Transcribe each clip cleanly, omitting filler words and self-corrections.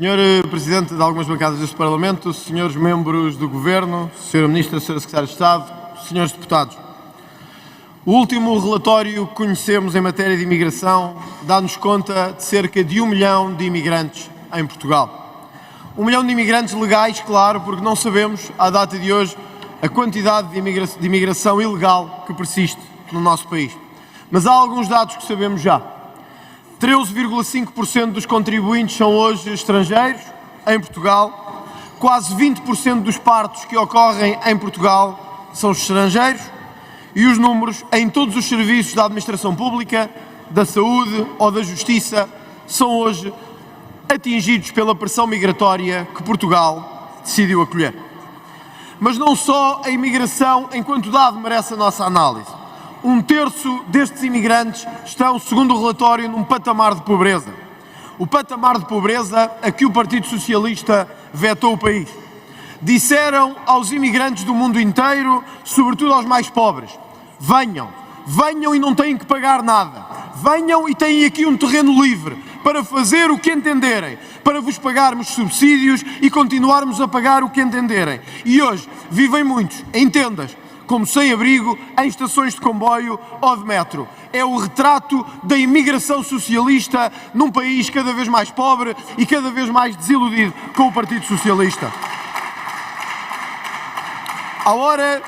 Senhor Presidente de algumas bancadas deste Parlamento, senhores membros do Governo, Sra. Ministra, Sra. Secretária de Estado, senhores deputados. O último relatório que conhecemos em matéria de imigração dá-nos conta de cerca de 1 milhão de imigrantes em Portugal. 1 milhão de imigrantes legais, claro, porque não sabemos, à data de hoje, a quantidade de imigração ilegal que persiste no nosso país. Mas há alguns dados que sabemos já. 13,5% dos contribuintes são hoje estrangeiros em Portugal, quase 20% dos partos que ocorrem em Portugal são estrangeiros e os números em todos os serviços da administração pública, da saúde ou da justiça são hoje atingidos pela pressão migratória que Portugal decidiu acolher. Mas não só a imigração enquanto dado merece a nossa análise. 1/3 destes imigrantes estão, segundo o relatório, num patamar de pobreza. O patamar de pobreza a que o Partido Socialista vetou o país. Disseram aos imigrantes do mundo inteiro, sobretudo aos mais pobres, venham e não têm que pagar nada. Venham e têm aqui um terreno livre para fazer o que entenderem, para vos pagarmos subsídios e continuarmos a pagar o que entenderem. E hoje vivem muitos em tendas, como sem-abrigo, em estações de comboio ou de metro. É o retrato da imigração socialista num país cada vez mais pobre e cada vez mais desiludido com o Partido Socialista. À hora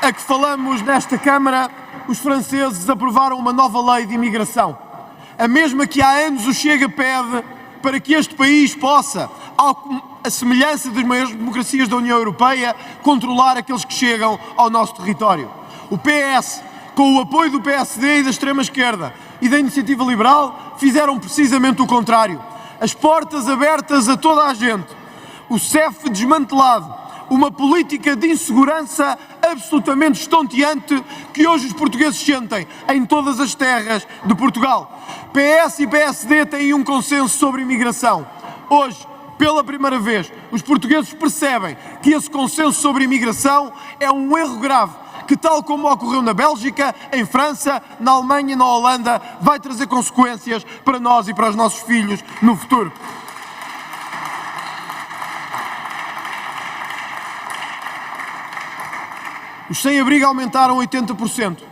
a que falamos nesta Câmara, os franceses aprovaram uma nova lei de imigração. A mesma que há anos o Chega pede para que este país possa, à semelhança das maiores democracias da União Europeia, controlar aqueles que chegam ao nosso território. O PS, com o apoio do PSD e da extrema-esquerda e da Iniciativa Liberal, fizeram precisamente o contrário. As portas abertas a toda a gente, o CEF desmantelado, uma política de insegurança absolutamente estonteante que hoje os portugueses sentem em todas as terras de Portugal. PS e PSD têm um consenso sobre imigração. Hoje, pela primeira vez, os portugueses percebem que esse consenso sobre imigração é um erro grave, que tal como ocorreu na Bélgica, em França, na Alemanha e na Holanda, vai trazer consequências para nós e para os nossos filhos no futuro. Os sem-abrigo aumentaram 80%.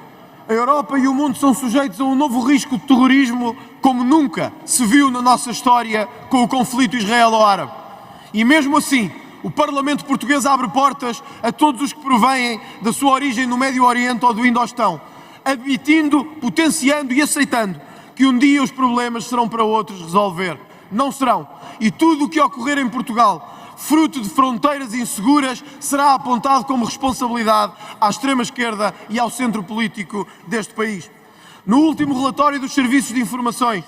A Europa e o mundo são sujeitos a um novo risco de terrorismo como nunca se viu na nossa história com o conflito israelo-árabe. E mesmo assim, o Parlamento português abre portas a todos os que provêm da sua origem no Médio Oriente ou do Indostão, admitindo, potenciando e aceitando que um dia os problemas serão para outros resolver. Não serão. E tudo o que ocorrer em Portugal, fruto de fronteiras inseguras, será apontado como responsabilidade à extrema-esquerda e ao centro político deste país. No último relatório dos Serviços de Informações,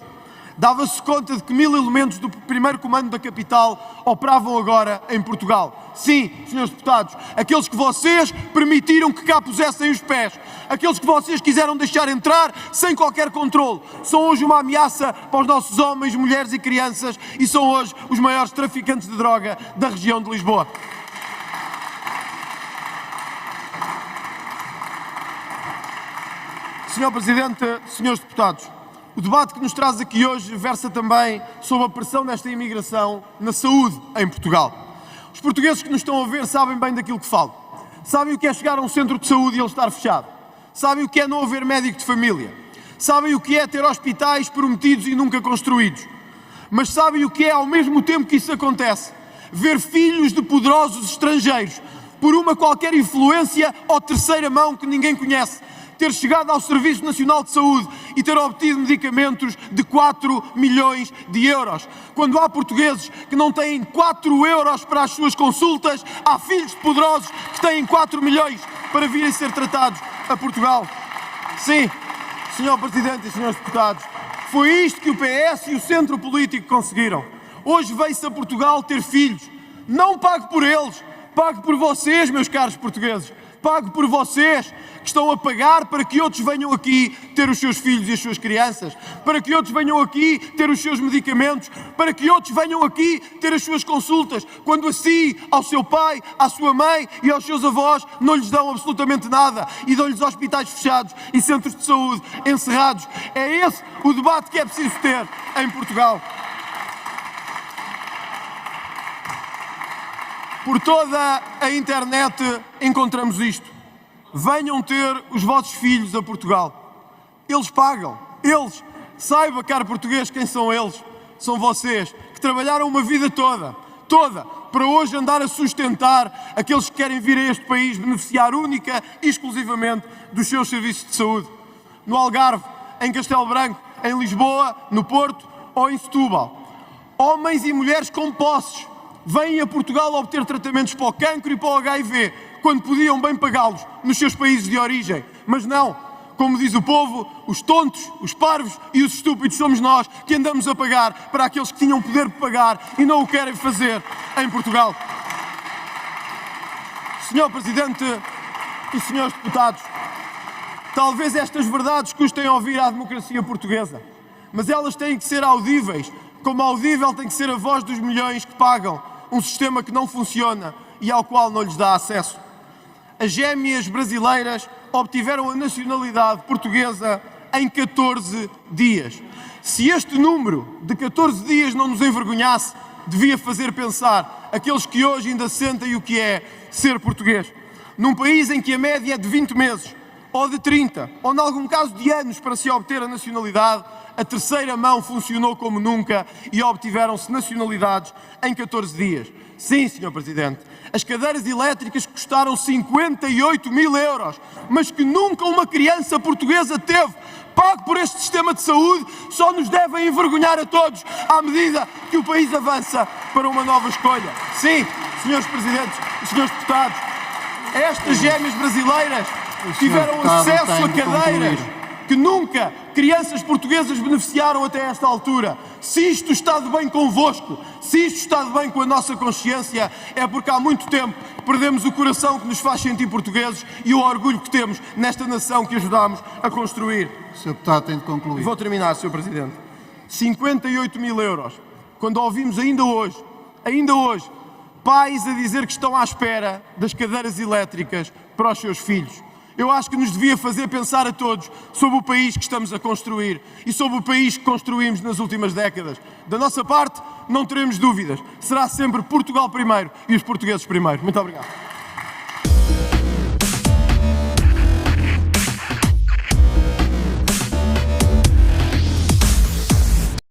dava-se conta de que 1000 elementos do primeiro comando da capital operavam agora em Portugal. Sim, senhores deputados, aqueles que vocês permitiram que cá pusessem os pés, aqueles que vocês quiseram deixar entrar sem qualquer controle, são hoje uma ameaça para os nossos homens, mulheres e crianças e são hoje os maiores traficantes de droga da região de Lisboa. Senhor Presidente, senhores deputados, o debate que nos traz aqui hoje versa também sobre a pressão desta imigração na saúde em Portugal. Os portugueses que nos estão a ver sabem bem daquilo que falo. Sabem o que é chegar a um centro de saúde e ele estar fechado. Sabem o que é não haver médico de família. Sabem o que é ter hospitais prometidos e nunca construídos. Mas sabem o que é, ao mesmo tempo que isso acontece, ver filhos de poderosos estrangeiros, por uma qualquer influência ou terceira mão que ninguém conhece, ter chegado ao Serviço Nacional de Saúde e ter obtido medicamentos de 4 milhões de euros. Quando há portugueses que não têm 4 euros para as suas consultas, há filhos de poderosos que têm 4 milhões para virem ser tratados a Portugal. Sim, Sr. Presidente e Srs. Deputados, foi isto que o PS e o centro político conseguiram. Hoje veio-se a Portugal ter filhos. Não pague por eles, pague por vocês, meus caros portugueses. Pague por vocês que estão a pagar para que outros venham aqui ter os seus filhos e as suas crianças, para que outros venham aqui ter os seus medicamentos, para que outros venham aqui ter as suas consultas, quando a si, ao seu pai, à sua mãe e aos seus avós não lhes dão absolutamente nada e dão-lhes hospitais fechados e centros de saúde encerrados. É esse o debate que é preciso ter em Portugal. Por toda a internet encontramos isto. Venham ter os vossos filhos a Portugal. Eles pagam. Eles. Saiba, caro português, quem são eles. São vocês, que trabalharam uma vida toda, para hoje andar a sustentar aqueles que querem vir a este país beneficiar única e exclusivamente dos seus serviços de saúde. No Algarve, em Castelo Branco, em Lisboa, no Porto ou em Setúbal. Homens e mulheres com posses vêm a Portugal obter tratamentos para o cancro e para o HIV, quando podiam bem pagá-los nos seus países de origem. Mas não, como diz o povo, os tontos, os parvos e os estúpidos somos nós que andamos a pagar para aqueles que tinham poder de pagar e não o querem fazer em Portugal. Senhor Presidente e senhores deputados, talvez estas verdades custem a ouvir à democracia portuguesa, mas elas têm que ser audíveis, como audível tem que ser a voz dos milhões que pagam um sistema que não funciona e ao qual não lhes dá acesso. As gêmeas brasileiras obtiveram a nacionalidade portuguesa em 14 dias. Se este número de 14 dias não nos envergonhasse, devia fazer pensar aqueles que hoje ainda sentem o que é ser português. Num país em que a média é de 20 meses, ou de 30, ou em algum caso de anos para se obter a nacionalidade, a terceira mão funcionou como nunca e obtiveram-se nacionalidades em 14 dias. Sim, Sr. Presidente, as cadeiras elétricas custaram 58 mil euros, mas que nunca uma criança portuguesa teve. Pago por este sistema de saúde, só nos devem envergonhar a todos à medida que o país avança para uma nova escolha. Sim, Srs. Presidentes e Srs. Deputados, estas gêmeas brasileiras tiveram acesso a cadeiras que nunca crianças portuguesas beneficiaram até esta altura. Se isto está de bem convosco, se isto está de bem com a nossa consciência, é porque há muito tempo perdemos o coração que nos faz sentir portugueses e o orgulho que temos nesta nação que ajudámos a construir. O Sr. Deputado tem de concluir. Vou terminar, Sr. Presidente. 58 mil euros. Quando ouvimos ainda hoje, pais a dizer que estão à espera das cadeiras elétricas para os seus filhos. Eu acho que nos devia fazer pensar a todos sobre o país que estamos a construir e sobre o país que construímos nas últimas décadas. Da nossa parte, não teremos dúvidas. Será sempre Portugal primeiro e os portugueses primeiro. Muito obrigado.